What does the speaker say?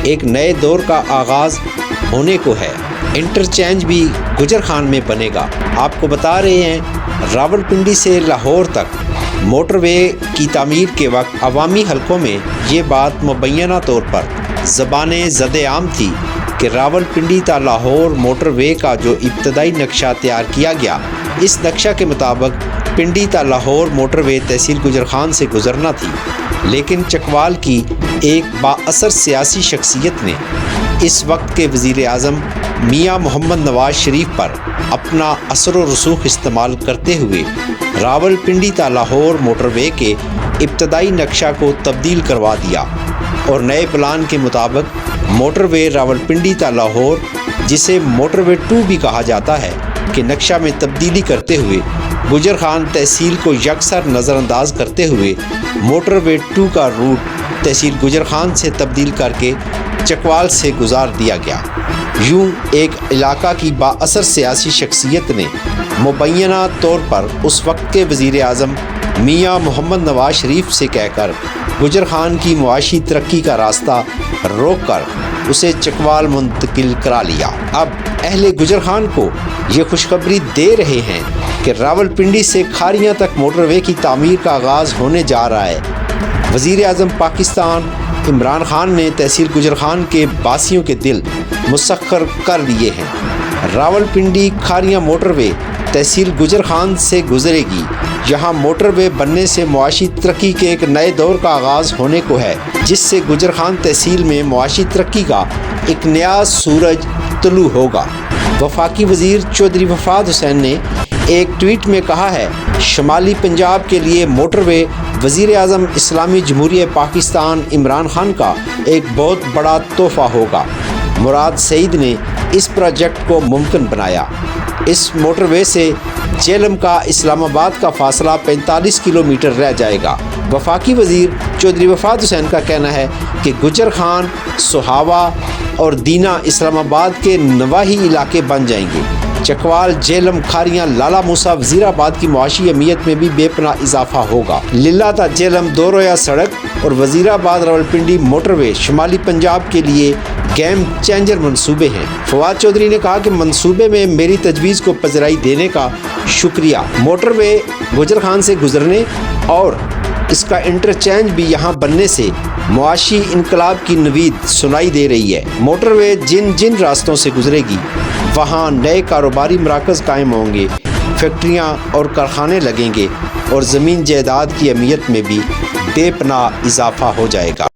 ایک نئے دور کا آغاز ہونے کو ہے۔ انٹرچینج بھی گجر خان میں بنے گا۔ آپ کو بتا رہے ہیں راولپنڈی سے لاہور تک موٹر وے کی تعمیر کے وقت عوامی حلقوں میں یہ بات مبینہ طور پر زبان زد عام تھی کہ راولپنڈی تا لاہور موٹر وے کا جو ابتدائی نقشہ تیار کیا گیا، اس نقشہ کے مطابق پنڈی تا لاہور موٹر وے تحصیل گجر خان سے گزرنا تھی، لیکن چکوال کی ایک بااثر سیاسی شخصیت نے اس وقت کے وزیر اعظم میاں محمد نواز شریف پر اپنا اثر و رسوخ استعمال کرتے ہوئے راولپنڈی تا لاہور موٹر وے کے ابتدائی نقشہ کو تبدیل کروا دیا اور نئے پلان کے مطابق موٹر وے راولپنڈی تا لاہور، جسے موٹر وے 2 بھی کہا جاتا ہے، کہ نقشہ میں تبدیلی کرتے ہوئے گجر خان تحصیل کو یکسر نظر انداز کرتے ہوئے موٹر وے 2 کا روٹ تحصیل گجر خان سے تبدیل کر کے چکوال سے گزار دیا گیا۔ یوں ایک علاقہ کی بااثر سیاسی شخصیت نے مبینہ طور پر اس وقت کے وزیر اعظم میاں محمد نواز شریف سے کہہ کر گجر خان کی معاشی ترقی کا راستہ روک کر اسے چکوال منتقل کرا لیا۔ اب اہل گجر خان کو یہ خوشخبری دے رہے ہیں کہ راولپنڈی سے کھاریاں تک موٹر وے کی تعمیر کا آغاز ہونے جا رہا ہے۔ وزیر اعظم پاکستان عمران خان نے تحصیل گجر خان کے باسیوں کے دل مسخر کر لیے ہیں۔ راولپنڈی کھاریاں موٹر وے تحصیل گجر خان سے گزرے گی۔ یہاں موٹر وے بننے سے معاشی ترقی کے ایک نئے دور کا آغاز ہونے کو ہے، جس سے گجر خان تحصیل میں معاشی ترقی کا ایک نیا سورج طلوع ہوگا۔ وفاقی وزیر چودھری وفاد حسین نے ایک ٹویٹ میں کہا ہے، شمالی پنجاب کے لیے موٹر وے وزیر اعظم اسلامی جمہوریہ پاکستان عمران خان کا ایک بہت بڑا تحفہ ہوگا۔ مراد سعید نے اس پروجیکٹ کو ممکن بنایا۔ اس موٹر وے سے جہلم کا اسلام آباد کا فاصلہ 45 کلومیٹر رہ جائے گا۔ وفاقی وزیر چودھری وفاد حسین کا کہنا ہے کہ گجر خان، سہاوا اور دینا اسلام آباد کے نواحی علاقے بن جائیں گے۔ چکوال، جہلم، کھاریاں، لالا موسیٰ، وزیر آباد کی معاشی اہمیت میں بھی بے پناہ اضافہ ہوگا۔ للہ تا جہلم دو رویہ سڑک اور وزیر آباد راولپنڈی موٹر وے شمالی پنجاب کے لیے گیم چینجر منصوبے ہیں۔ فواد چودھری نے کہا کہ منصوبے میں میری تجویز کو پذیرائی دینے کا شکریہ۔ موٹر وے گجر خان سے گزرنے اور اس کا انٹرچینج بھی یہاں بننے سے معاشی انقلاب کی نوید سنائی دے رہی ہے۔ موٹر وے جن جن راستوں سے گزرے گی وہاں نئے کاروباری مراکز قائم ہوں گے، فیکٹریاں اور کارخانے لگیں گے اور زمین جائیداد کی اہمیت میں بھی بے پناہ اضافہ ہو جائے گا۔